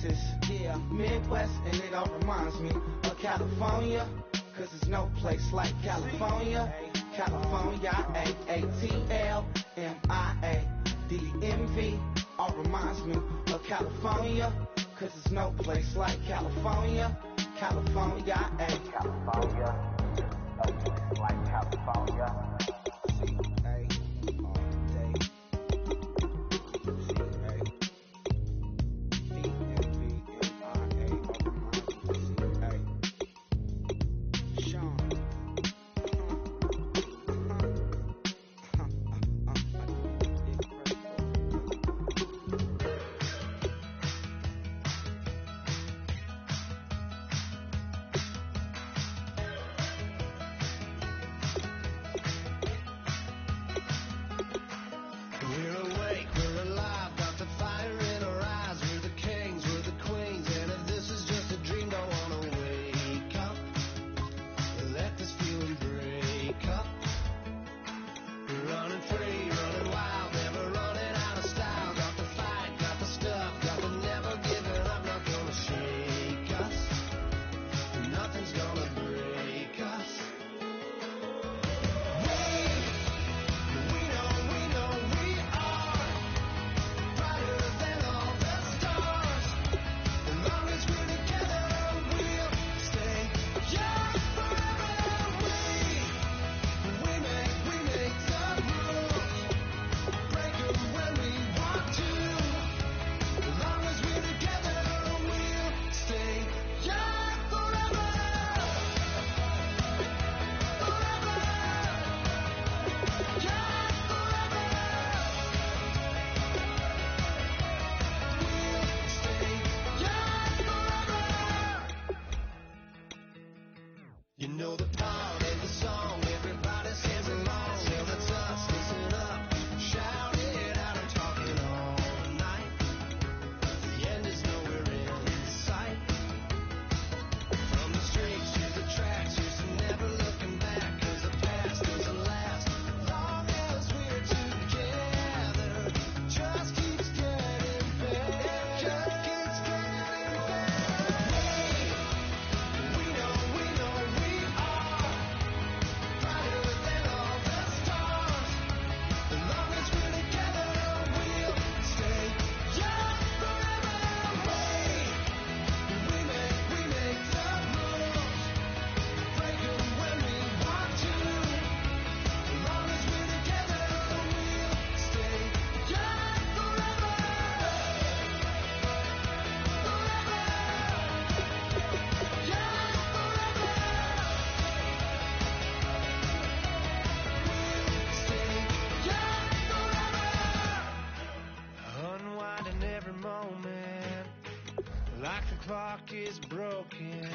Texas, yeah, Midwest, and it all reminds me of California, cause there's no place like California. California, A-A-T-L-M-I-A-D-M-V, all reminds me of California, cause there's no place like California. California, California, no place like California. You know the part of the song, everybody sings along. Well, that's us, listen up, shout it out, I'm talking all night. The end is nowhere in sight. From the streets to the tracks, used to never looking back, cause the past doesn't last. Long as we're together, just keeps getting better. Just keeps getting better. We know we are brighter than all the stars. As long as we're together, we'll stay young forever. We make the rules, break 'em when we want to. As long as we're together, we'll stay young forever. Forever. Young forever. Unwinding every moment, like the clock is broken.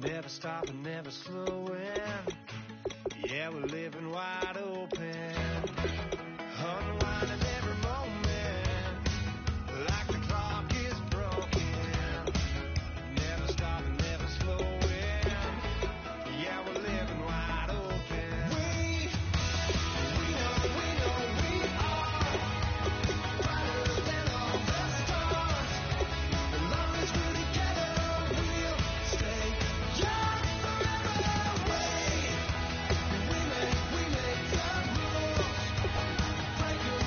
Never stopping, never slowing. Yeah, we're living wide open. Unwinding every moment, like the clock is broken. Never stopping, never slowing. Yeah, we're living wide open. We know we are brighter than all the stars. As long as we're together, we'll stay young forever. We make the rules, break 'em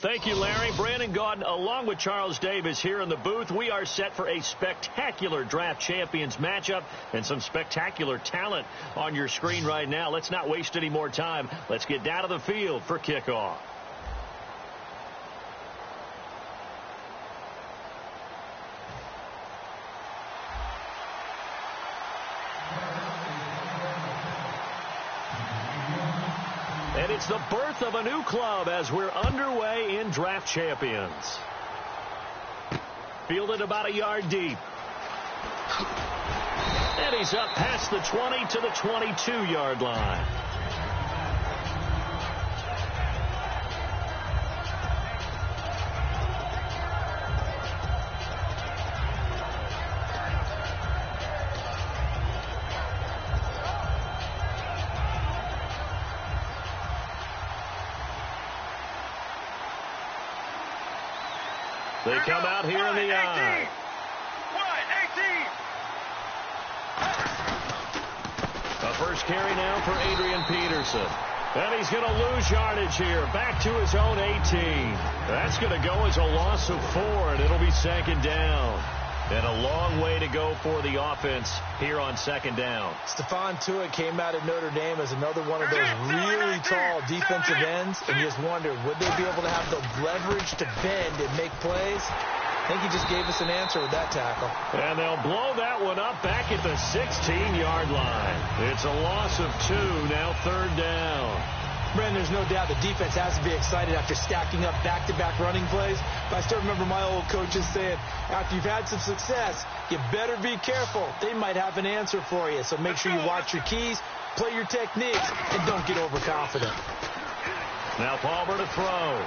Thank you, Larry. Brandon Gaudin, along with Charles Davis here in the booth. We are set for a spectacular draft champions matchup and some spectacular talent on your screen right now. Let's not waste any more time. Let's get down to the field for kickoff. And it's the birth of a new club as we're underway in Draft Champions. Fielded about a yard deep. And he's up past the 20 to the 22-yard line. They come out here in the eye. 18. A first carry now for Adrian Peterson. And he's going to lose yardage here. Back to his own 18. That's going to go as a loss of 4, and it'll be second down. And a long way to go for the offense here on second down. Stephon Tuitt came out of Notre Dame as another one of those really tall defensive ends, and you just wonder, would they be able to have the leverage to bend and make plays? I think he just gave us an answer with that tackle. And they'll blow that one up back at the 16-yard line. It's a loss of 2, now third down. Brandon, there's no doubt the defense has to be excited after stacking up back-to-back running plays. But I still remember my old coaches saying, after you've had some success, you better be careful. They might have an answer for you. So make sure you watch your keys, play your techniques, and don't get overconfident. Now Palmer to throw.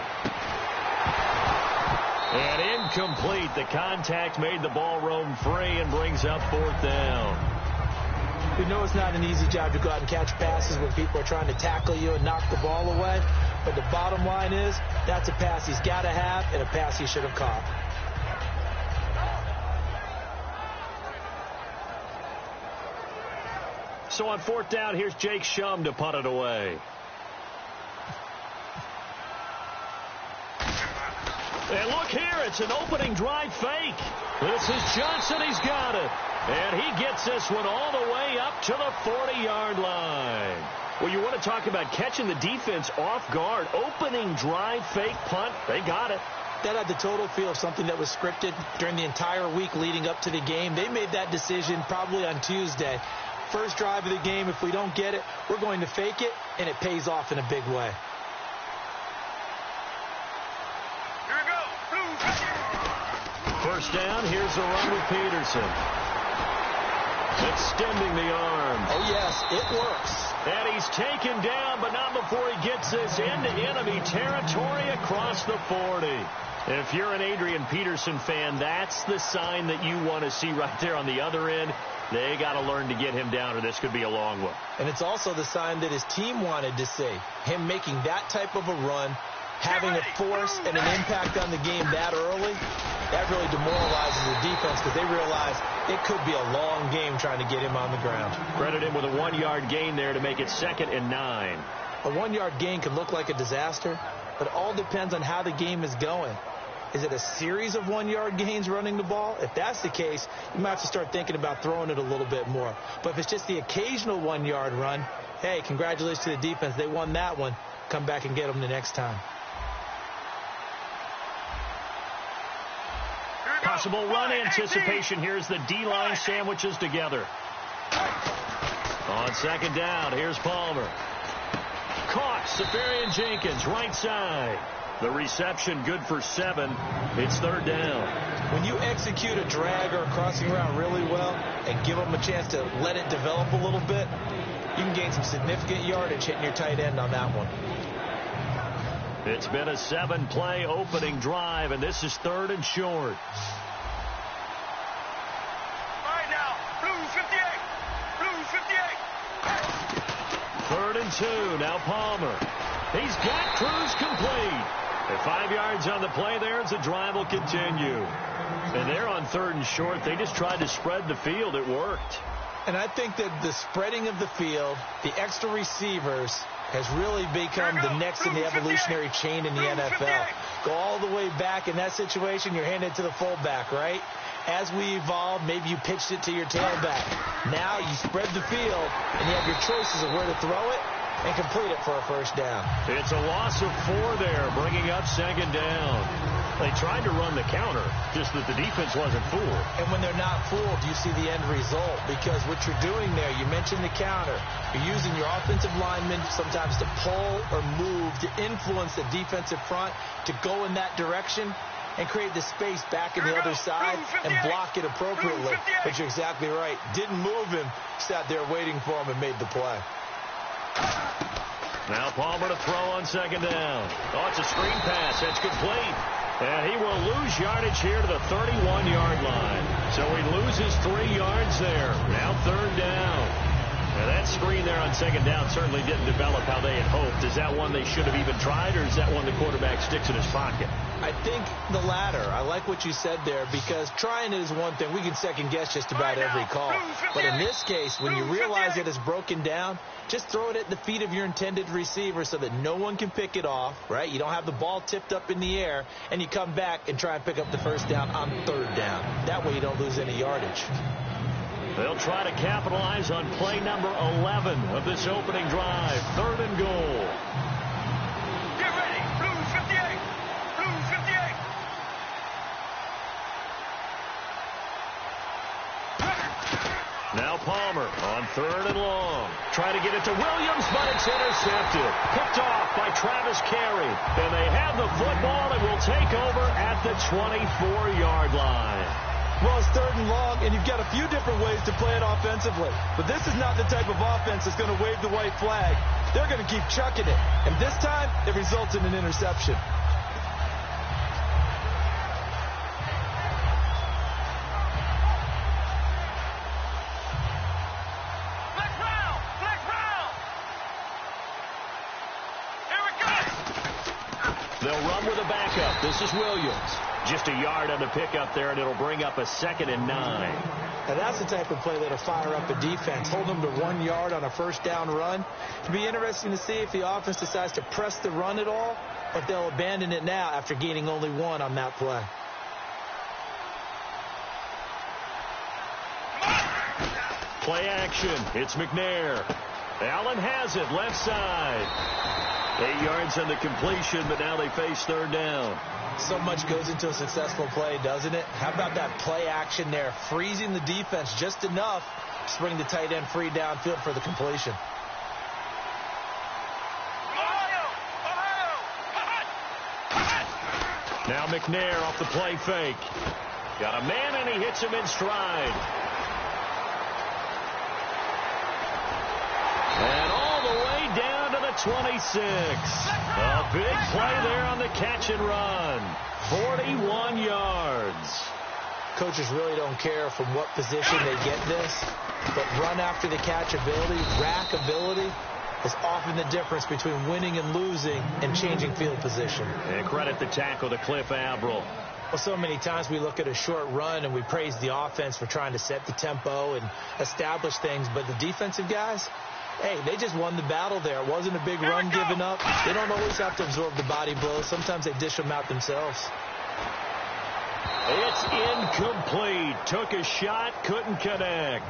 And incomplete. The contact made the ball roam free and brings up fourth down. We know it's not an easy job to go out and catch passes when people are trying to tackle you and knock the ball away. But the bottom line is, that's a pass he's got to have and a pass he should have caught. So on fourth down, here's Jake Shum to punt it away. And look here, it's an opening drive fake. This is Johnson, he's got it. And he gets this one all the way up to the 40-yard line. Well, you want to talk about catching the defense off guard. Opening drive, fake punt, they got it. That had the total feel of something that was scripted during the entire week leading up to the game. They made that decision probably on Tuesday. First drive of the game, if we don't get it, we're going to fake it, and it pays off in a big way. First down, here's a run with Peterson. Extending the arm. Oh, yes, it works. And he's taken down, but not before he gets this into enemy territory across the 40. If you're an Adrian Peterson fan, that's the sign that you want to see right there on the other end. They got to learn to get him down, or this could be a long one. And it's also the sign that his team wanted to see. Him making that type of a run, having a force and an impact on the game that early, that really demoralizes the defense because they realize it could be a long game trying to get him on the ground. Credit him with a 1-yard gain there to make it 2nd and 9. A 1-yard gain can look like a disaster, but it all depends on how the game is going. Is it a series of 1-yard gains running the ball? If that's the case, you might have to start thinking about throwing it a little bit more. But if it's just the occasional 1-yard run, hey, congratulations to the defense. They won that one. Come back and get them the next time. Possible run anticipation. Here's the D-line sandwiches together. On second down, here's Palmer. Caught, Safarian Jenkins, right side. The reception good for 7. It's third down. When you execute a drag or a crossing route really well and give them a chance to let it develop a little bit, you can gain some significant yardage hitting your tight end on that one. It's been a 7-play opening drive, and this is 3rd and short. Right now, Blues 58. Blues 58. 3rd and 2. Now Palmer. He's got Cruz complete. At 5 yards on the play there as the drive will continue. And they're on 3rd and short. They just tried to spread the field. It worked. And I think that the spreading of the field, the extra receivers, has really become the next in the evolutionary chain in the NFL. Go all the way back in that situation, you're handed to the fullback, right? As we evolve, maybe you pitched it to your tailback. Now you spread the field, and you have your choices of where to throw it and complete it for a first down. It's a loss of 4 there, bringing up second down. They tried to run the counter, just that the defense wasn't fooled. And when they're not fooled, you see the end result, because what you're doing there, you mentioned the counter. You're using your offensive linemen sometimes to pull or move to influence the defensive front to go in that direction and create the space back in the other side and block it appropriately. But you're exactly right. Didn't move him, sat there waiting for him and made the play. Now Palmer to throw on second down. Oh, it's a screen pass. That's complete. And he will lose yardage here to the 31-yard line. So he loses 3 yards there. Now third down. Now that screen there on second down certainly didn't develop how they had hoped. Is that one they should have even tried, or is that one the quarterback sticks in his pocket? I think the latter. I like what you said there, because trying it is one thing. We can second-guess just about every call. But in this case, when you realize it is broken down, just throw it at the feet of your intended receiver so that no one can pick it off, right? You don't have the ball tipped up in the air, and you come back and try and pick up the first down on third down. That way you don't lose any yardage. They'll try to capitalize on play number 11 of this opening drive. Third and goal. Get ready. Blue 58. Blue 58. Now Palmer on third and long. Trying to get it to Williams, but it's intercepted. Picked off by Travis Carey. And they have the football and will take over at the 24-yard line. Well, it's third and long, and you've got a few different ways to play it offensively. But this is not the type of offense that's going to wave the white flag. They're going to keep chucking it. And this time, it results in an interception. Black round. Black round. Here we go. They'll run with a backup. This is Williams. Just a yard on the pickup there, and it'll bring up a 2nd and 9. Now, that's the type of play that'll fire up a defense. Hold them to 1 yard on a first down run. It'll be interesting to see if the offense decides to press the run at all, or if they'll abandon it now after gaining only 1 on that play. Play action. It's McNair. Allen has it, left side. 8 yards on the completion, but now they face third down. So much goes into a successful play, doesn't it? How about that play action there, freezing the defense just enough to bring the tight end free downfield for the completion. Now McNair off the play fake. Got a man, and he hits him in stride. And all the way down to the 26. A big play there on the catch and run. 41 yards. Coaches really don't care from what position they get this, but run after the catch ability, rack ability, is often the difference between winning and losing and changing field position. And credit the tackle to Cliff Avril. Well, so many times we look at a short run and we praise the offense for trying to set the tempo and establish things, but the defensive guys, hey, they just won the battle there. It wasn't a big run given up. They don't always have to absorb the body blows. Sometimes they dish them out themselves. It's incomplete. Took a shot, couldn't connect.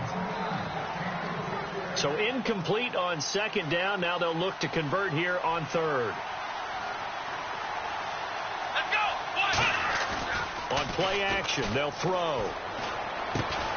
So incomplete on second down. Now they'll look to convert here on third. Let's go. On play action, they'll throw.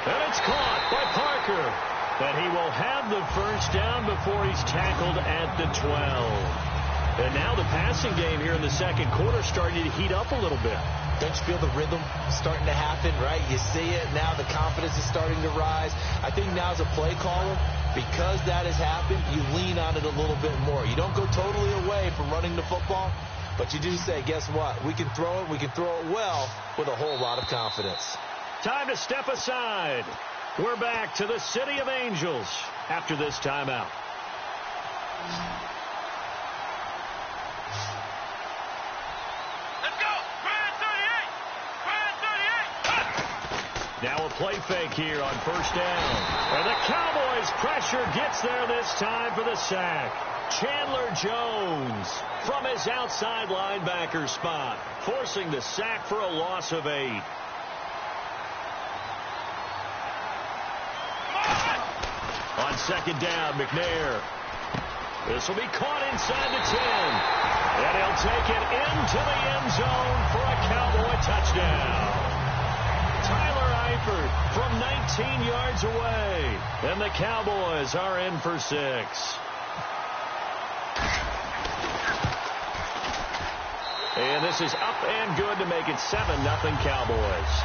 And it's caught by Parker. And he will have the first down before he's tackled at the 12. And now the passing game here in the second quarter starting to heat up a little bit. Don't you feel the rhythm starting to happen, right? You see it now. The confidence is starting to rise. I think now as a play caller, because that has happened, you lean on it a little bit more. You don't go totally away from running the football, but you do say, guess what? We can throw it. We can throw it well with a whole lot of confidence. Time to step aside. We're back to the City of Angels after this timeout. Let's go. Grand 38. Grand 38. Now a play fake here on first down. And the Cowboys' pressure gets there this time for the sack. Chandler Jones from his outside linebacker spot, forcing the sack for a loss of 8. On second down, McNair. This will be caught inside the 10. And he'll take it into the end zone for a Cowboy touchdown. Tyler Eifert from 19 yards away. And the Cowboys are in for 6. And this is up and good to make it 7-0 Cowboys.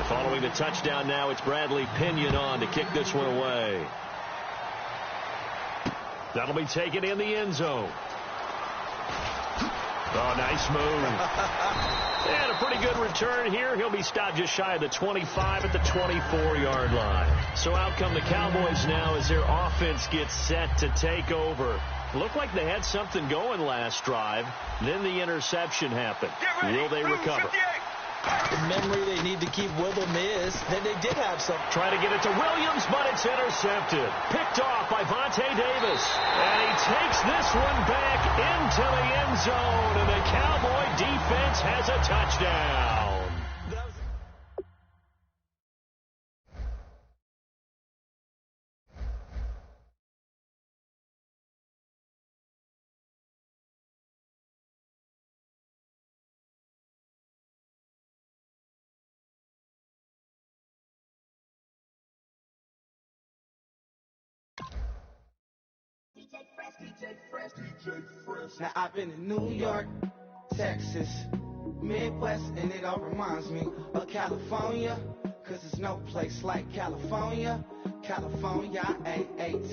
Following the touchdown now, it's Bradley Pinion on to kick this one away. That'll be taken in the end zone. Oh, nice move. And a pretty good return here. He'll be stopped just shy of the 25 at the 24-yard line. So out come the Cowboys now as their offense gets set to take over. Looked like they had something going last drive. Then the interception happened. Will they recover? The memory they need to keep with them is that they did have some. Try to get it to Williams, but it's intercepted. Picked off by Vontae Davis. And he takes this one back into the end zone, and the Cowboy defense has a touchdown. Now I've been in New York, Texas, Midwest, and it all reminds me of California, cause there's no place like California. California, A-A-T-L-M-I-A-D-M-V,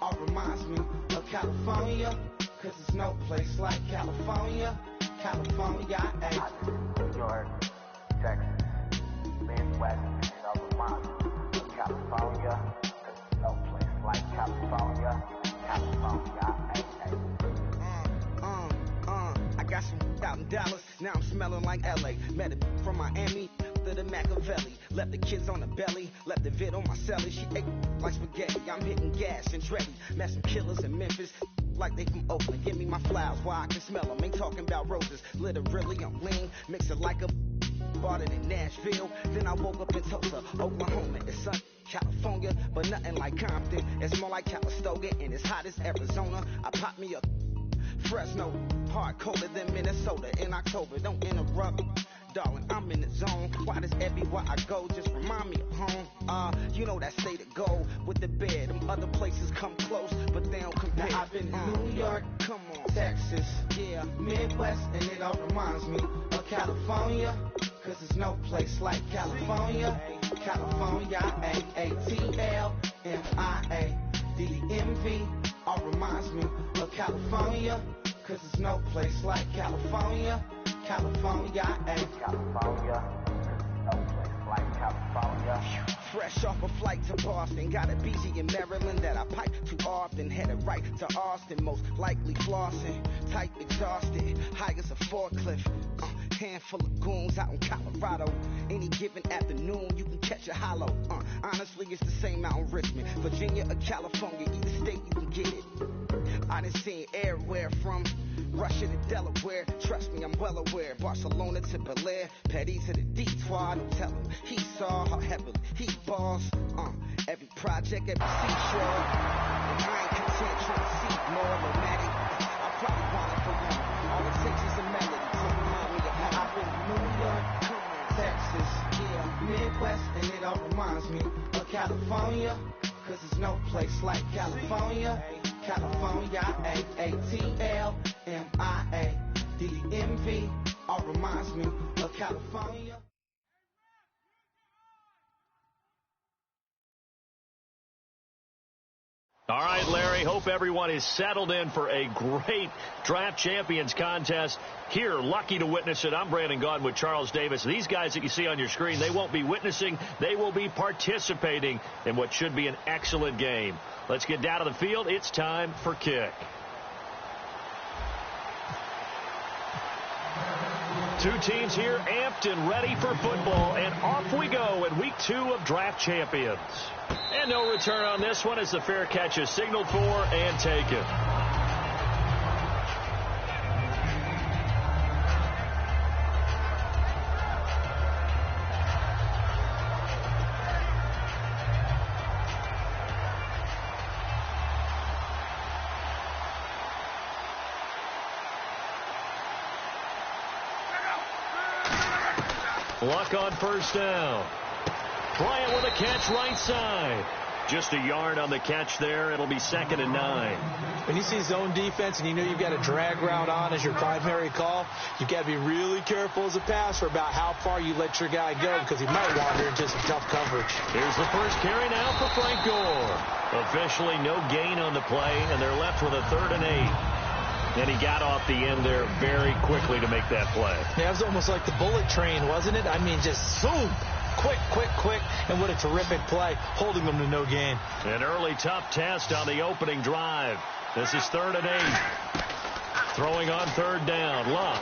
all reminds me of California, cause there's no place like California. California, New York, Texas, Midwest, and it all reminds me of California. No place like California, California, I got some out in Dallas, now I'm smelling like LA. Met it from Miami to the Machiavelli. Left the kids on the belly, left the vid on my celly. She ate like spaghetti, I'm hitting gas and Dreddy. Met some killers in Memphis, like they from Oakland. Give me my flowers while I can smell them. Ain't talking about roses, literally I'm lean. Mix it like a bought it in Nashville. Then I woke up in Tulsa, Oklahoma. It's sunny. California, but nothing like Compton. It's more like Calistoga, and it's hot as Arizona. I pop me a Fresno, hard colder than Minnesota in October. Don't interrupt, darling, I'm in the zone. Why does everywhere I go just remind me of home? You know that state of gold with the bed. Them other places come close, but they don't compare. Now I've been in New York, come on, Texas, yeah, Midwest, and it all reminds me of California, cause there's no place like California. California, A-A-T-L-M-I-A-D-M-V, all reminds me of California, cause there's no place like California. California, California, no place like California. Fresh off a flight to Boston, got a BG in Maryland that I pipe too often. Headed right to Austin, most likely flossing. Tight, exhausted, high as a forklift. Handful of goons out in Colorado. Any given afternoon, you can catch a hollow. Honestly, it's the same out in Richmond, Virginia or California. Either state, you can get it. I done seen everywhere from Russia to Delaware. Trust me, I'm well aware. Barcelona to Bel Air, Petty to the Detroit. Don't tell him he saw how heavily he balls. Every project, every seashore. And I ain't content trying to see more romantic. I probably want it for you. All it takes is a melody to remind me of how I've been in New York, Texas, yeah, Midwest, and it all reminds me of California, cause there's no place like California. California, A-A-T-L-M-I-A-D-M-V, all reminds me of California. All right, Larry, hope everyone is settled in for a great Draft Champions contest. Here, lucky to witness it. I'm Brandon Gaudin with Charles Davis. These guys that you see on your screen, they won't be witnessing. They will be participating in what should be an excellent game. Let's get down to the field. It's time for kick. Two teams here amped and ready for football, and off we go in week 2 of Draft Champions. And no return on this one as the fair catch is signaled for and taken. Luck on first down. Bryant with a catch right side. Just a yard on the catch there. It'll be 2nd and 9. When you see zone defense and you know you've got a drag route on as your primary call, you've got to be really careful as a passer about how far you let your guy go because he might wander into some tough coverage. Here's the first carry now for Frank Gore. Officially no gain on the play, and they're left with a 3rd and 8. And he got off the end there very quickly to make that play. Yeah, it was almost like the bullet train, wasn't it? I mean, just zoom. Quick, quick, quick. And what a terrific play, holding them to no gain. An early tough test on the opening drive. This is 3rd and 8. Throwing on 3rd down. Luck.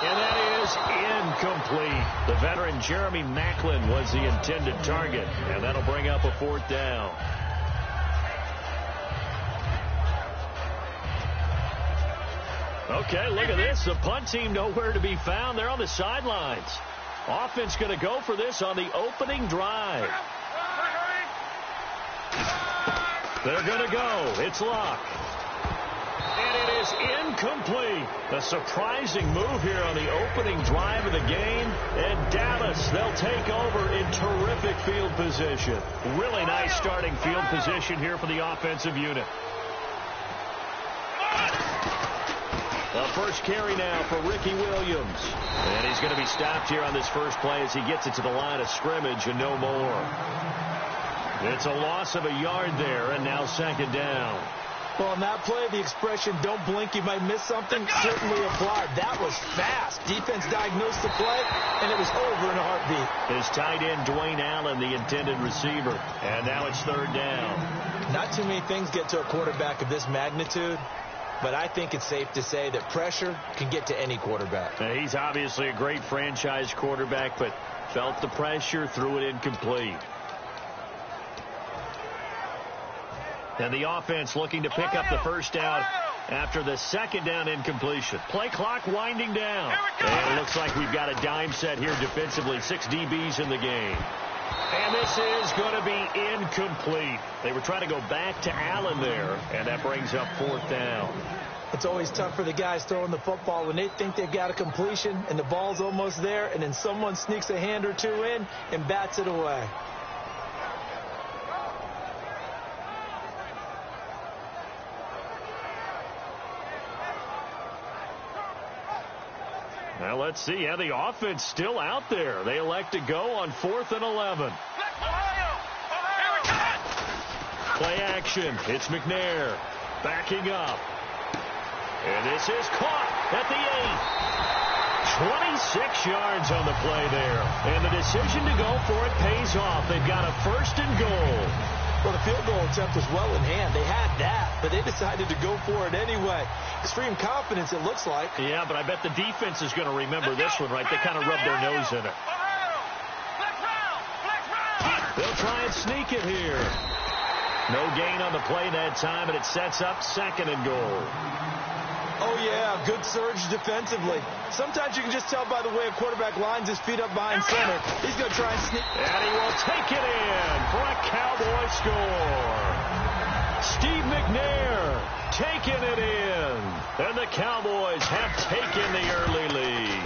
And that is incomplete. The veteran Jeremy Maclin was the intended target. And that'll bring up a 4th down. Okay, look at this. The punt team nowhere to be found. They're on the sidelines. Offense going to go for this on the opening drive. They're going to go. It's Luck. And it is incomplete. A surprising move here on the opening drive of the game. And Dallas, they'll take over in terrific field position. Really nice starting field position here for the offensive unit. The first carry now for Ricky Williams. And he's going to be stopped here on this first play as he gets it to the line of scrimmage and no more. It's a loss of a yard there, and now 2nd down. Well, on that play, the expression, don't blink, you might miss something, certainly applied. That was fast. Defense diagnosed the play, and it was over in a heartbeat. His tight end, Dwayne Allen, the intended receiver. And now it's 3rd down. Not too many things get to a quarterback of this magnitude. But I think it's safe to say that pressure can get to any quarterback. Now, he's obviously a great franchise quarterback, but felt the pressure, threw it incomplete. And the offense looking to pick up the first down after the 2nd down incompletion. Play clock winding down. And it looks like we've got a dime set here defensively. 6 DBs in the game. And this is going to be incomplete. They were trying to go back to Allen there, and that brings up 4th down. It's always tough for the guys throwing the football when they think they've got a completion and the ball's almost there, and then someone sneaks a hand or two in and bats it away. Now let's see. Yeah, the offense still out there. They elect to go on 4th and 11. Play action. It's McNair backing up. And this is caught at the 8. 26 yards on the play there. And the decision to go for it pays off. They've got a 1st and goal. Well, the field goal attempt was well in hand. They had that, but they decided to go for it anyway. Extreme confidence, it looks like. Yeah, but I bet the defense is going to remember this one, right? They kind of rubbed their nose in it. They'll try and sneak it here. No gain on the play that time, and it sets up 2nd and goal. Oh, yeah, good surge defensively. Sometimes you can just tell by the way a quarterback lines his feet up behind center. He's going to try and sneak. And he will take it in for a Cowboy score. Steve McNair taking it in. And the Cowboys have taken the early lead.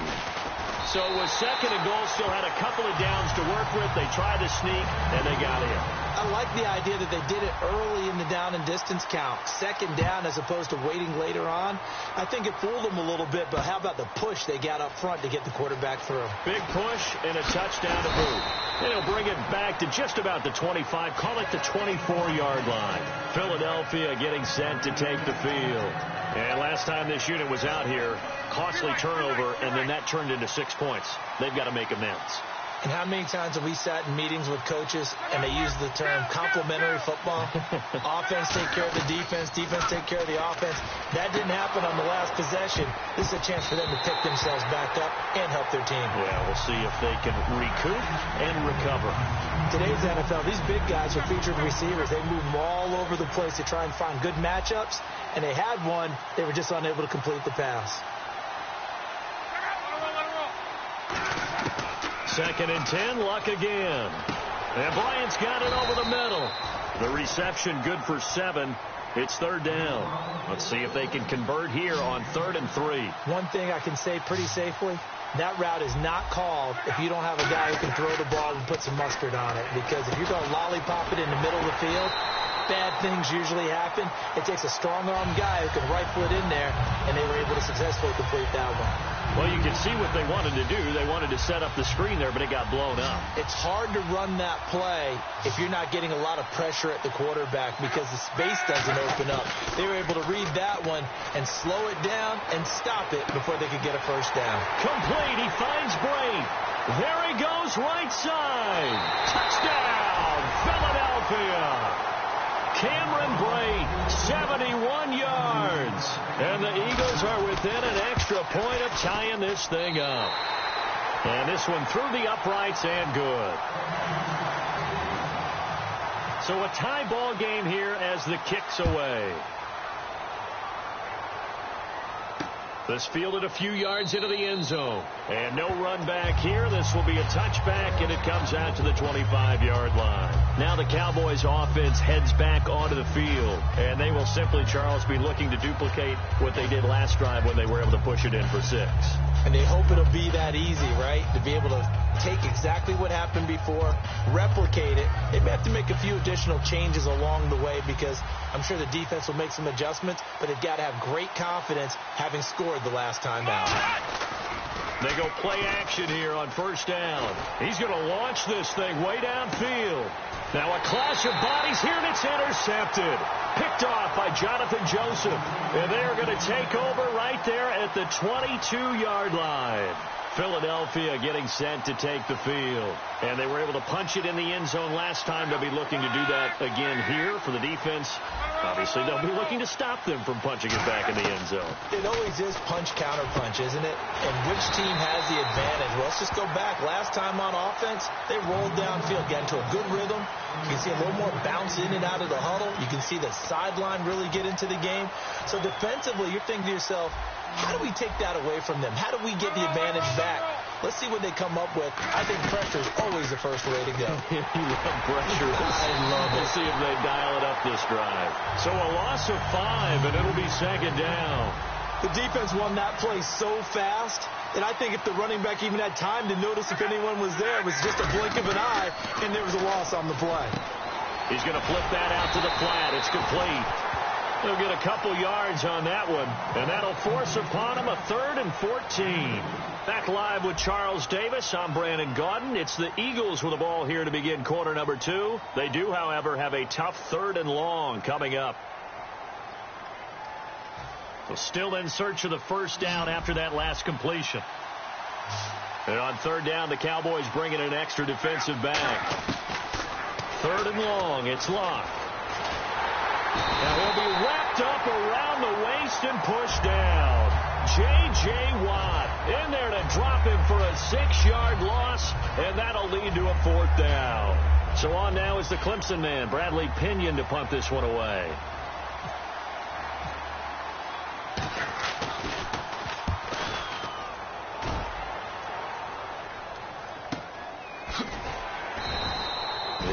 So it was 2nd and goal, still had a couple of downs to work with. They tried to sneak, and they got in. I like the idea that they did it early in the down and distance count. 2nd down as opposed to waiting later on. I think it fooled them a little bit, but how about the push they got up front to get the quarterback through? Big push and a touchdown to boot. And he'll bring it back to just about the 25, call it the 24-yard line. Philadelphia getting set to take the field. And last time this unit was out here, costly turnover, and then that turned into 6 points. They've got to make amends. And how many times have we sat in meetings with coaches and they use the term complementary football? Offense take care of the defense, defense take care of the offense. That didn't happen on the last possession. This is a chance for them to pick themselves back up and help their team. Yeah, we'll see if they can recoup and recover. Today's NFL, these big guys are featured receivers. They move them all over the place to try and find good matchups, and they had one. They were just unable to complete the pass. 2nd and 10, Luck again. And Bryant's got it over the middle. The reception good for 7. It's 3rd down. Let's see if they can convert here on 3rd and 3. One thing I can say pretty safely, that route is not called if you don't have a guy who can throw the ball and put some mustard on it. Because if you're going to lollipop it in the middle of the field, bad things usually happen. It takes a strong-armed guy who can rifle it in there, and they were able to successfully complete that one. Well, you can see what they wanted to do. They wanted to set up the screen there, but it got blown up. It's hard to run that play if you're not getting a lot of pressure at the quarterback because the space doesn't open up. They were able to read that one and slow it down and stop it before they could get a first down. Complete. He finds Bray. There he goes, right side. Touchdown, Philadelphia. Cameron Bray, 71 yards. And the Eagles are within an extra point of tying this thing up. And this one through the uprights and good. So a tie ball game here as the kick's away. This fielded a few yards into the end zone. And no run back here. This will be a touchback, and it comes out to the 25-yard line. Now the Cowboys offense heads back onto the field. And they will simply, Charles, be looking to duplicate what they did last drive when they were able to push it in for 6. And they hope it'll be that easy, right? To be able to take exactly what happened before, replicate it. They may have to make a few additional changes along the way because I'm sure the defense will make some adjustments, but they've got to have great confidence having scored the last time out. They go play action here on 1st down. He's going to launch this thing way downfield. Now a clash of bodies here, and it's intercepted. Picked off by Jonathan Joseph. And they are going to take over right there at the 22-yard line. Philadelphia getting set to take the field. And they were able to punch it in the end zone last time. They'll be looking to do that again here for the defense. Obviously, they'll be looking to stop them from punching it back in the end zone. It always is punch-counter-punch, isn't it? And which team has the advantage? Well, let's just go back. Last time on offense, they rolled downfield, got into a good rhythm. You can see a little more bounce in and out of the huddle. You can see the sideline really get into the game. So defensively, you're thinking to yourself, how do we take that away from them? How do we get the advantage back? Let's see what they come up with. I think pressure is always the first way to go. You love pressure. I love it. We'll see if they dial it up this drive. So a loss of 5, and it'll be 2nd down. The defense won that play so fast, and I think if the running back even had time to notice if anyone was there, it was just a blink of an eye, and there was a loss on the play. He's going to flip that out to the flat. It's complete. They'll get a couple yards on that one, and that'll force upon him a 3rd and 14. Back live with Charles Davis. I'm Brandon Gaudin. It's the Eagles with the ball here to begin quarter number 2. They do, however, have a tough 3rd and long coming up. So still in search of the first down after that last completion. And on 3rd down, the Cowboys bring in an extra defensive back. 3rd and long, it's Locke. Now he'll be wrapped up around the waist and pushed down. J.J. Watt in there to drop him for a 6-yard loss, and that'll lead to a 4th down. So on now is the Clemson man, Bradley Pinion, to punt this one away.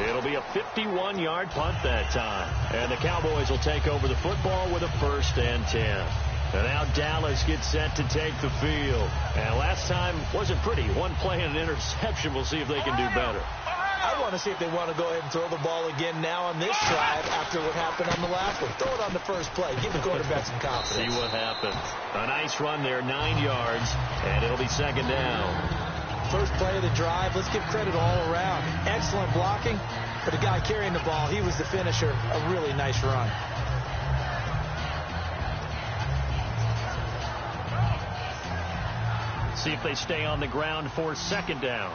It'll be a 51-yard punt that time. And the Cowboys will take over the football with a 1st and 10. And now Dallas gets set to take the field. And last time wasn't pretty. One play and an interception. We'll see if they can do better. I want to see if they want to go ahead and throw the ball again now on this drive after what happened on the last one. Throw it on the first play. Give the quarterback some confidence. See what happens. A nice run there, 9 yards, and it'll be 2nd down. First play of the drive. Let's give credit all around. Excellent blocking. For the guy carrying the ball, he was the finisher. A really nice run. See if they stay on the ground for 2nd down.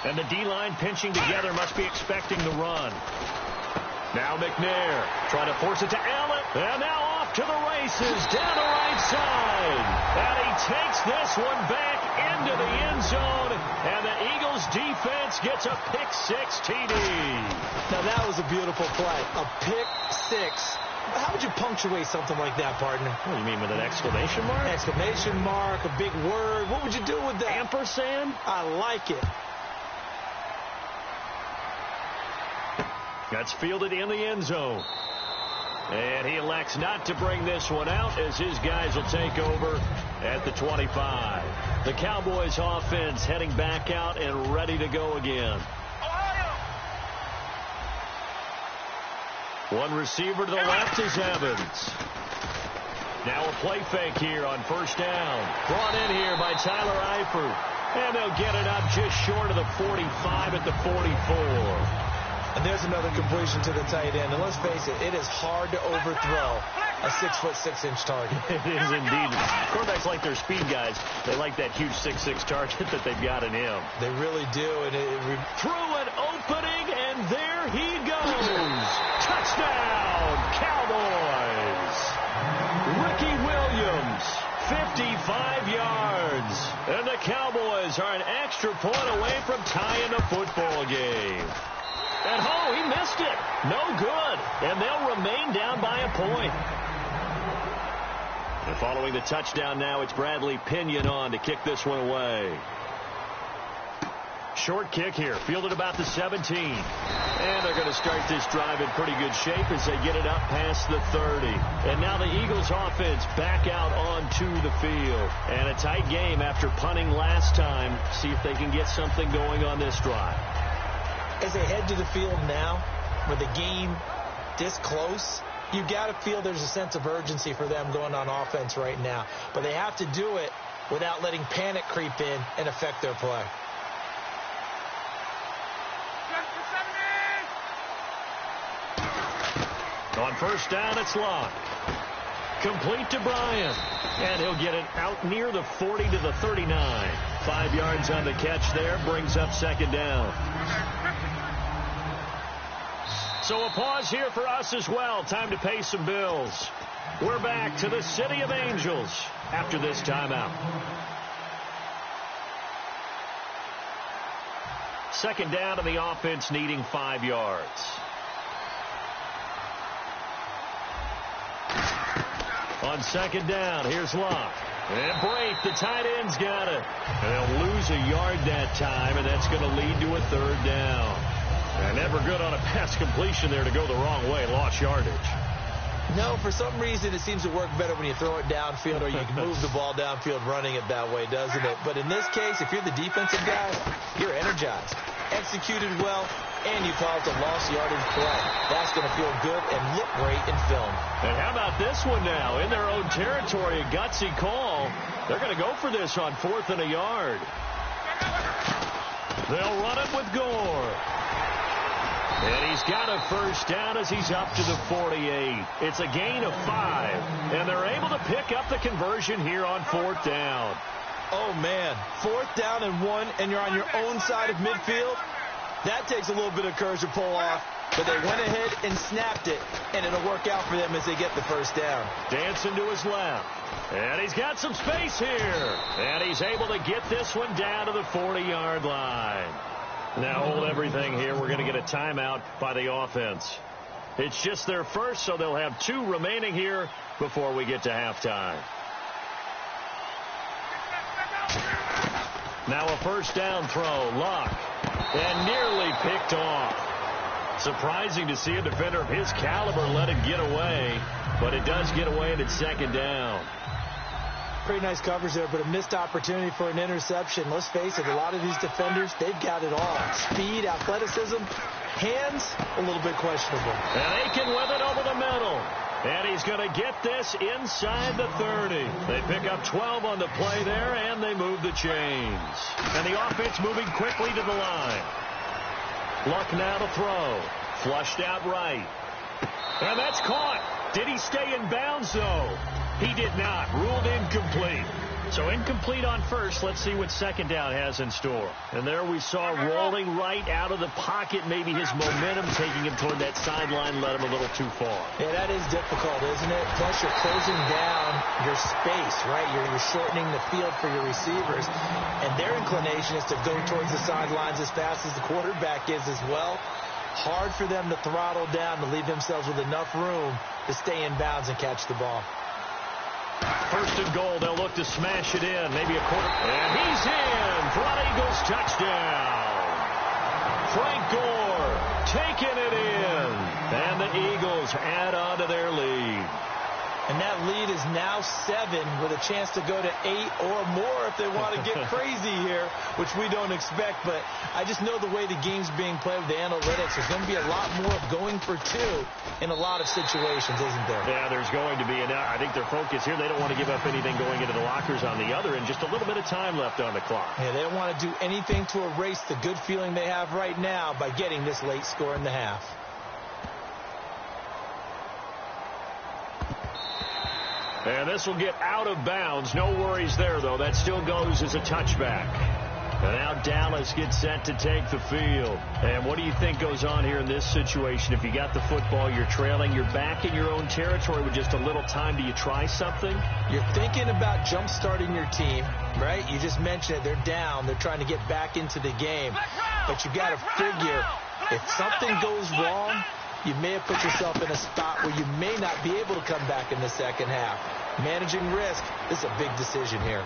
And the D-line pinching together must be expecting the run. Now McNair trying to force it to Allen. And now off to the races down the right side. And he takes this one back into the end zone. And the Eagles defense gets a pick-6 TD. Now that was a beautiful play. A pick-6. How would you punctuate something like that, partner? What do you mean, with an exclamation mark? Exclamation mark, a big word. What would you do with that? Ampersand? I like it. That's fielded in the end zone. And he elects not to bring this one out as his guys will take over at the 25. The Cowboys offense heading back out and ready to go again. One receiver to the left is Evans. Now a play fake here on first down. Brought in here by Tyler Eifert. And they'll get it up just short of the 45 at the 44. And there's another completion to the tight end. And let's face it, it is hard to overthrow a 6'6" target. It is indeed. Quarterbacks like their speed guys. They like that huge 6'6" target that they've got in him. They really do. And through an opening, and there he goes. Touchdown, Cowboys. Ricky Williams, 55 yards. And the Cowboys are an extra point away from tying the football game. And he missed it. No good. And they'll remain down by a point. And following the touchdown now, it's Bradley Pinion on to kick this one away. Short kick here, fielded about the 17. And they're going to start this drive in pretty good shape as they get it up past the 30. And now the Eagles offense back out onto the field. And a tight game after punting last time. See if they can get something going on this drive. As they head to the field now, with the game this close, you've got to feel there's a sense of urgency for them going on offense right now. But they have to do it without letting panic creep in and affect their play. On first down, it's Locke. Complete to Bryant. And he'll get it out near the 40 to the 39. 5 yards on the catch there, brings up second down. So a pause here for us as well. Time to pay some bills. We're back to the City of Angels after this timeout. Second down and the offense needing 5 yards. On second down, here's Locke. And Brate, the tight end's got it. And they'll lose a yard that time, and that's going to lead to a third down. And never good on a pass completion there to go the wrong way. Lost yardage. No, for some reason it seems to work better when you throw it downfield or you can move the ball downfield running it that way, doesn't it? But in this case, if you're the defensive guy, you're energized, executed well, and you caused a lost yardage play. That's going to feel good and look great in film. And how about this one now? In their own territory, a gutsy call. They're going to go for this on 4th and a yard. They'll run it with Gore. And he's got a first down as he's up to the 48. It's a gain of 5. And they're able to pick up the conversion here on 4th down. Oh, man. 4th down and 1, and you're on your own side of midfield. That takes a little bit of courage to pull off. But they went ahead and snapped it, and it'll work out for them as they get the first down. Dancing to his left. And he's got some space here. And he's able to get this one down to the 40-yard line. Now hold everything here. We're going to get a timeout by the offense. It's just their first, so they'll have 2 remaining here before we get to halftime. Now a first down throw. Locke. And nearly picked off. Surprising to see a defender of his caliber let it get away. But it does get away and it's second down. Pretty nice coverage there, but a missed opportunity for an interception. Let's face it, a lot of these defenders, they've got it all. Speed, athleticism, hands, a little bit questionable. And Aiken with it over the middle. And he's going to get this inside the 30. They pick up 12 on the play there, and they move the chains. And the offense moving quickly to the line. Luck now to throw. Flushed out right. And that's caught. Did he stay in bounds, though? He did not. Ruled incomplete. So incomplete on first. Let's see what second down has in store. And there we saw rolling right out of the pocket. Maybe his momentum taking him toward that sideline led him a little too far. Yeah, that is difficult, isn't it? Plus, you're closing down your space, right? You're shortening the field for your receivers. And their inclination is to go towards the sidelines as fast as the quarterback is as well. Hard for them to throttle down to leave themselves with enough room to stay in bounds and catch the ball. First and goal, they'll look to smash it in. Maybe a quarter. And he's in for an Eagles touchdown. Frank Gore taking it in. And the Eagles add on to their lead. And that lead is now 7 with a chance to go to 8 or more if they want to get crazy here, which we don't expect. But I just know the way the game's being played with the analytics, there's going to be a lot more of going for 2 in a lot of situations, isn't there? Yeah, there's going to be. And I think their focus here, they don't want to give up anything going into the lockers on the other, and just a little bit of time left on the clock. Yeah, they don't want to do anything to erase the good feeling they have right now by getting this late score in the half. And this will get out of bounds. No worries there, though. That still goes as a touchback. And now Dallas gets set to take the field. And what do you think goes on here in this situation? If you got the football, you're trailing, you're back in your own territory with just a little time. Do you try something? You're thinking about jump-starting your team, right? You just mentioned it. They're down. They're trying to get back into the game. But you got to figure if something goes wrong, you may have put yourself in a spot where you may not be able to come back in the second half. Managing risk is a big decision here.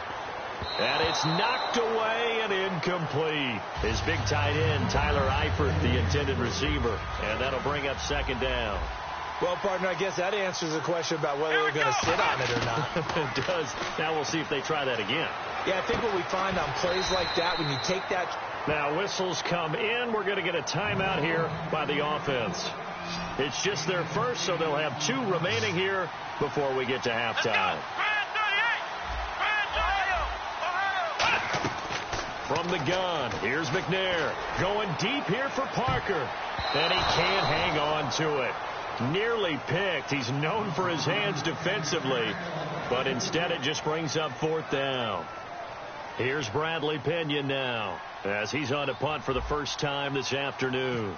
And it's knocked away and incomplete. His big tight end, Tyler Eifert, the intended receiver. And that'll bring up second down. Well, partner, I guess that answers the question about whether they're going to sit on it or not. It does. Now we'll see if they try that again. Yeah, I think what we find on plays like that, when you take that... Now whistles come in. We're going to get a timeout here by the offense. It's just their first, so they'll have 2 remaining here before we get to halftime. From the gun, here's McNair. Going deep here for Parker. And he can't hang on to it. Nearly picked. He's known for his hands defensively. But instead it just brings up 4th down. Here's Bradley Pena now, as he's on a punt for the first time this afternoon.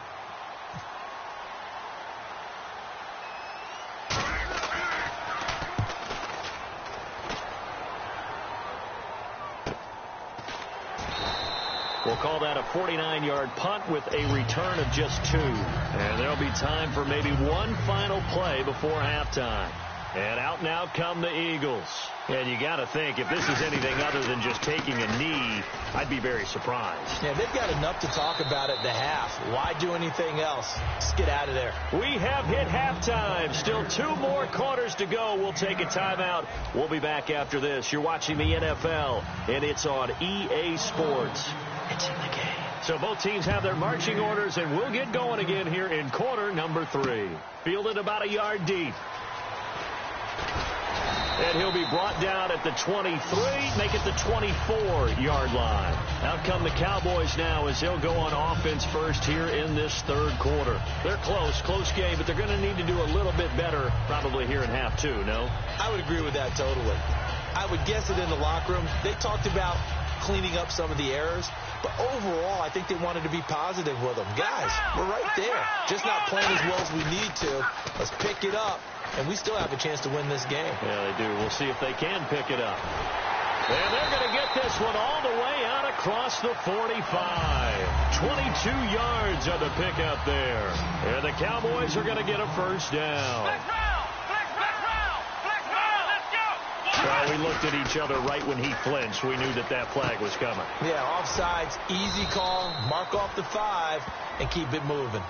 We'll call that a 49-yard punt with a return of just 2. And there'll be time for maybe one final play before halftime. And out now come the Eagles. And you got to think, if this is anything other than just taking a knee, I'd be very surprised. Yeah, they've got enough to talk about at the half. Why do anything else? Just get out of there. We have hit halftime. Still 2 more quarters to go. We'll take a timeout. We'll be back after this. You're watching the NFL, and it's on EA Sports. It's in the game. So both teams have their marching orders, and we'll get going again here in quarter number 3. Fielded about a yard deep. And he'll be brought down at the 23, make it the 24-yard line. Out come the Cowboys now as he'll go on offense first here in this 3rd quarter. They're close game, but they're going to need to do a little bit better probably here in half 2, no? I would agree with that totally. I would guess it in the locker room. They talked about cleaning up some of the errors, but overall, I think they wanted to be positive with them. Guys, we're right there. Just not playing as well as we need to. Let's pick it up. And we still have a chance to win this game. Yeah, they do. We'll see if they can pick it up. And they're going to get this one all the way out across the 45. 22 yards on the pickup there. And the Cowboys are going to get a first down. Let's go! Well, we looked at each other right when he flinched. We knew that flag was coming. Yeah, offsides, easy call, mark off the 5, and keep it moving.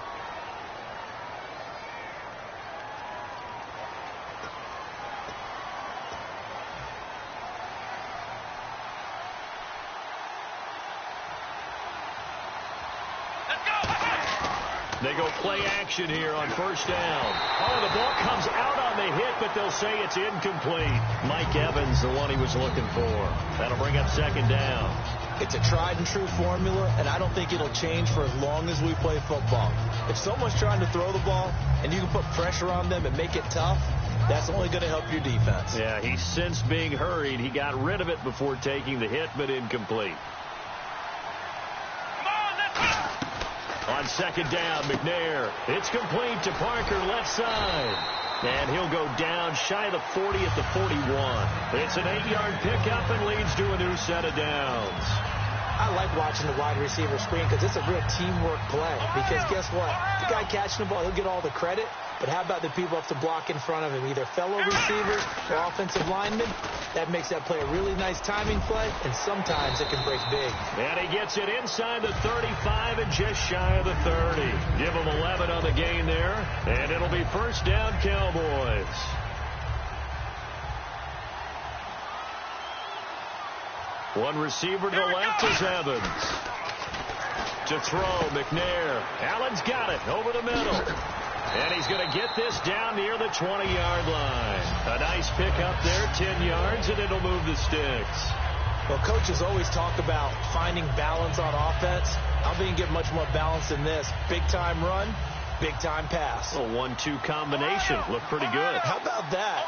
They go play action here on first down. Oh, the ball comes out on the hit, but they'll say it's incomplete. Mike Evans, the one he was looking for. That'll bring up second down. It's a tried-and-true formula, and I don't think it'll change for as long as we play football. If someone's trying to throw the ball and you can put pressure on them and make it tough, That's only going to help your defense. Yeah, he sensed being hurried. He got rid of it before taking the hit, but incomplete. On second down, McNair. It's complete to Parker, left side. And he'll go down shy of the 40 at the 41. It's an 8-yard pickup and leads to a new set of downs. I like watching the wide receiver screen because it's a real teamwork play. Because guess what? The guy catching the ball, he'll get all the credit. But how about the people up to block in front of him, either fellow receivers or offensive linemen? That makes that play a really nice timing play, and sometimes it can break big. And he gets it inside the 35 and just shy of the 30. Give him 11 on the gain there, and it'll be first down Cowboys. One receiver to the left is Evans. To throw, McNair. Allen's got it over the middle. And he's going to get this down near the 20-yard line. A nice pickup there, 10 yards, and it'll move the sticks. Well, coaches always talk about finding balance on offense. I don't think you can get much more balance than this. Big-time run, big-time pass. A 1-2 combination. Looked pretty good. How about that?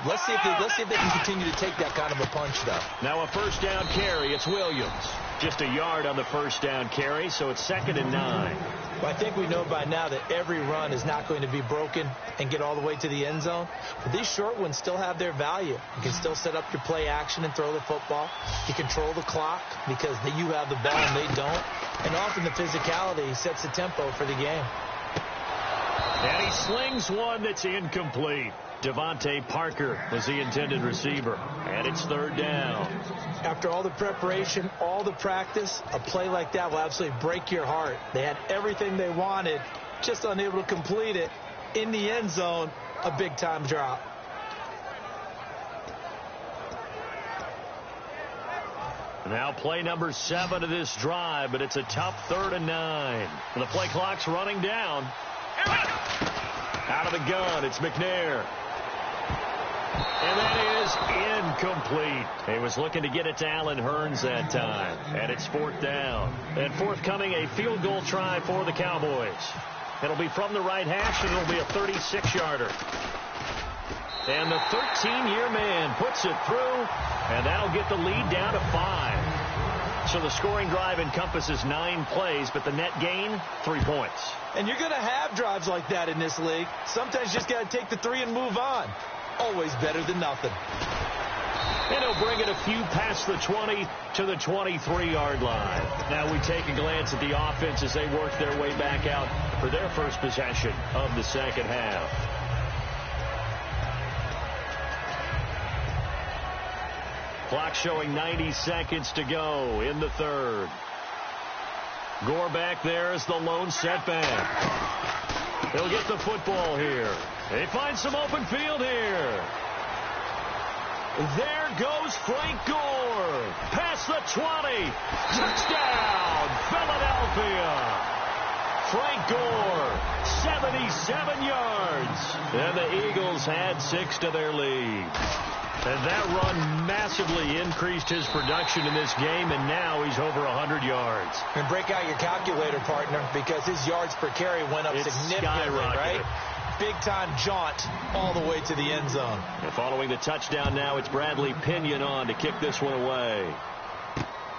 Let's see if they can continue to take that kind of a punch, though. Now a first down carry. It's Williams. Just a yard on the first down carry, so it's 2nd and 9. Well, I think we know by now that every run is not going to be broken and get all the way to the end zone. But these short ones still have their value. You can still set up your play action and throw the football. You control the clock because you have the ball and they don't. And often the physicality sets the tempo for the game. And he slings one that's incomplete. Devontae Parker was the intended receiver. And it's 3rd down. After all the preparation, all the practice, a play like that will absolutely break your heart. They had everything they wanted, just unable to complete it. In the end zone, a big-time drop. Now play number 7 of this drive, but it's a tough 3rd and 9. The play clock's running down. Out of the gun, it's McNair. And that is incomplete. He was looking to get it to Allen Hurns that time. And it's 4th down. And forthcoming, a field goal try for the Cowboys. It'll be from the right hash, and it'll be a 36-yarder. And the 13-year man puts it through, and that'll get the lead down to 5. So the scoring drive encompasses 9 plays, but the net gain, 3 points. And you're going to have drives like that in this league. Sometimes you just got to take the 3 and move on. Always better than nothing. And he'll bring it a few past the 20 to the 23-yard line. Now we take a glance at the offense as they work their way back out for their first possession of the second half. Clock showing 90 seconds to go in the 3rd. Gore back there is the lone setback. He'll get the football here. They find some open field here. There goes Frank Gore. Past the 20. Touchdown, Philadelphia. Frank Gore, 77 yards. And the Eagles had 6 to their lead. And that run massively increased his production in this game, and now he's over 100 yards. And break out your calculator, partner, because his yards per carry went up significantly, right? Big-time jaunt all the way to the end zone. And following the touchdown now, it's Bradley Pinion on to kick this one away.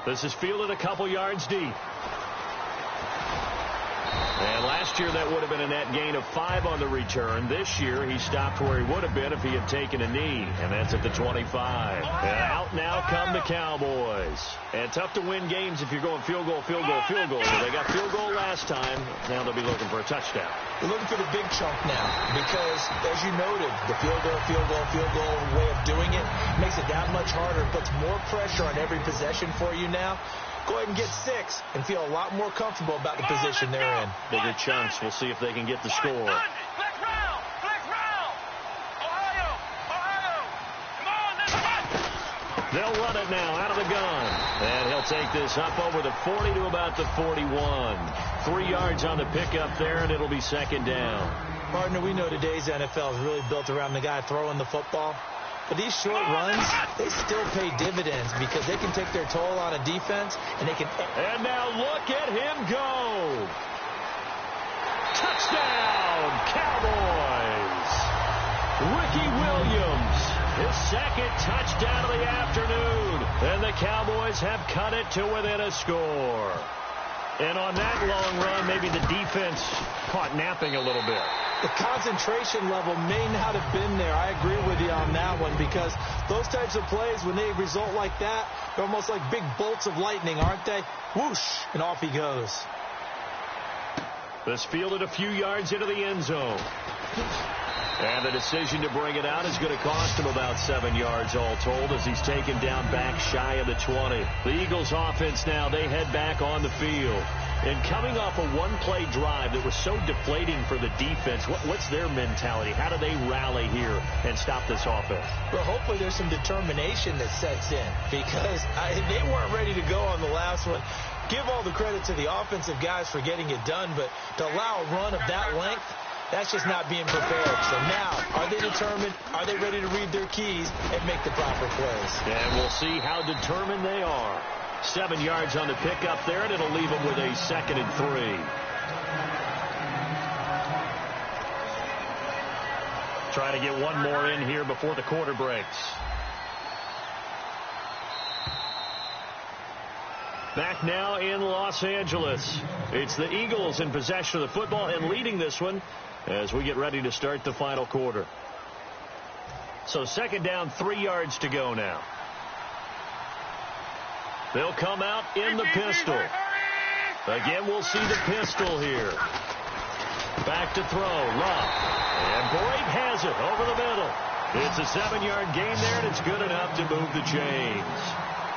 This is fielded a couple yards deep. And last year that would have been a net gain of 5 on the return. This year he stopped where he would have been if he had taken a knee. And that's at the 25. And out now come the Cowboys. And tough to win games if you're going field goal, field goal, field goal. They got field goal last time. Now they'll be looking for a touchdown. We're looking for the big chunk now because, as you noted, the field goal way of doing it makes it that much harder. Puts more pressure on every possession for you now. Go ahead and get 6 and feel a lot more comfortable about the position they're in. Bigger chunks. We'll see if they can get the score. They'll run it now out of the gun. And he'll take this up over the 40 to about the 41. 3 yards on the pickup there, and it'll be 2nd down. Partner, we know today's NFL is really built around the guy throwing the football. But these short runs, they still pay dividends because they can take their toll on a defense, and they can... And now look at him go. Touchdown, Cowboys. Ricky His second touchdown of the afternoon. And the Cowboys have cut it to within a score. And on that long run, maybe the defense caught napping a little bit. The concentration level may not have been there. I agree with you on that one, because those types of plays, when they result like that, they're almost like big bolts of lightning, aren't they? Whoosh, and off he goes. This fielded a few yards into the end zone. And the decision to bring it out is going to cost him about 7 yards all told, as he's taken down back shy of the 20. The Eagles offense now, they head back on the field. And coming off a one-play drive that was so deflating for the defense, what's their mentality? How do they rally here and stop this offense? Well, hopefully there's some determination that sets in, because they weren't ready to go on the last one. Give all the credit to the offensive guys for getting it done, but to allow a run of that length, that's just not being prepared. So now, are they determined? Are they ready to read their keys and make the proper plays? And we'll see how determined they are. 7 yards on the pickup there, and it'll leave them with a 2nd and 3. Trying to get one more in here before the quarter breaks. Back now in Los Angeles. It's the Eagles in possession of the football and leading this one as we get ready to start the final quarter. So 2nd down, 3 yards to go now. They'll come out in the pistol. Again, we'll see the pistol here. Back to throw. Love. And Boyd has it over the middle. It's a 7-yard gain there, and it's good enough to move the chains.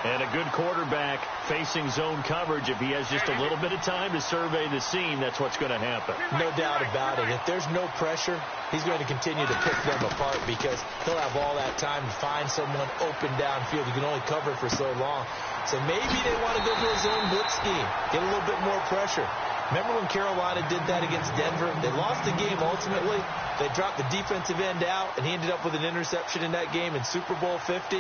And a good quarterback facing zone coverage. If he has just a little bit of time to survey the scene, that's what's going to happen. No doubt about it. If there's no pressure, he's going to continue to pick them apart, because he'll have all that time to find someone open downfield. You can only cover for so long. So maybe they want to go to a zone blitz scheme, get a little bit more pressure. Remember when Carolina did that against Denver? They lost the game ultimately. They dropped the defensive end out, and he ended up with an interception in that game in Super Bowl 50.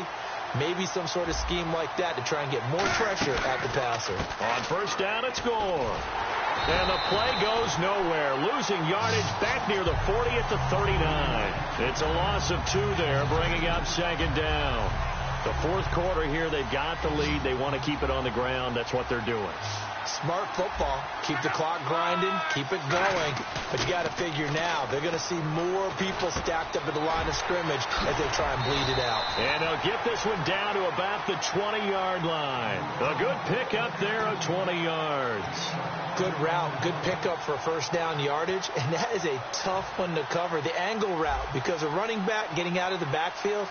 Maybe some sort of scheme like that to try and get more pressure at the passer. On 1st down, it's Gore. And the play goes nowhere. Losing yardage back near the 40 at the 39. It's a loss of 2 there, bringing up 2nd down. The 4th quarter here, they've got the lead. They want to keep it on the ground. That's what they're doing. Smart football. Keep the clock grinding. Keep it going. But you got to figure now, they're going to see more people stacked up at the line of scrimmage as they try and bleed it out. And they'll get this one down to about the 20-yard line. A good pickup there of 20 yards. Good route. Good pickup for 1st down yardage. And that is a tough one to cover. The angle route, because a running back getting out of the backfield,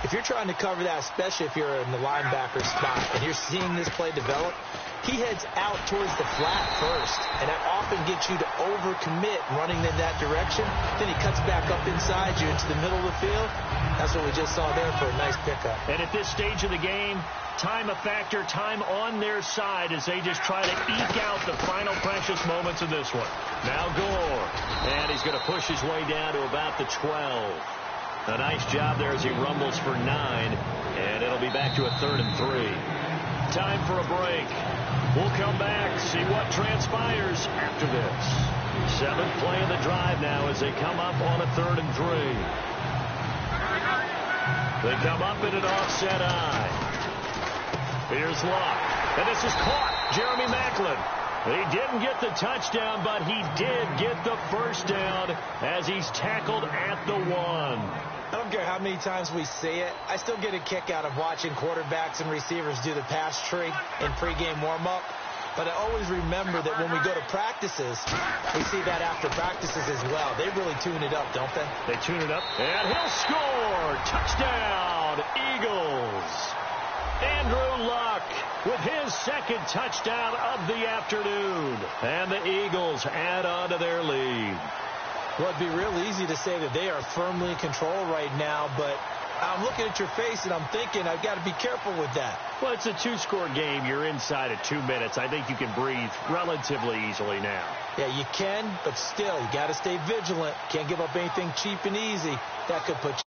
if you're trying to cover that, especially if you're in the linebacker spot and you're seeing this play develop, he heads out towards the flat first, and that often gets you to overcommit running in that direction. Then he cuts back up inside you into the middle of the field. That's what we just saw there for a nice pickup. And at this stage of the game, time a factor, time on their side as they just try to eke out the final precious moments of this one. Now Gore, and he's going to push his way down to about the 12. A nice job there as he rumbles for 9, and it'll be back to a 3rd and 3. Time for a break. We'll come back, see what transpires after this. 7th play of the drive now as they come up on a 3rd and 3. They come up in an offset eye. Here's Luck, and this is caught. Jeremy Maclin. He didn't get the touchdown, but he did get the 1st down as he's tackled at the 1. I don't care how many times we say it, I still get a kick out of watching quarterbacks and receivers do the pass tree in pregame warm-up. But I always remember that when we go to practices, we see that after practices as well. They really tune it up, don't they? They tune it up, and he'll score! Touchdown, Eagles! Andrew Luck with his 2nd touchdown of the afternoon. And the Eagles add on to their lead. Well, it'd be real easy to say that they are firmly in control right now, but I'm looking at your face and I'm thinking I've got to be careful with that. Well, it's a 2-score game. You're inside of 2 minutes. I think you can breathe relatively easily now. Yeah, you can, but still, you got to stay vigilant. Can't give up anything cheap and easy. That could put you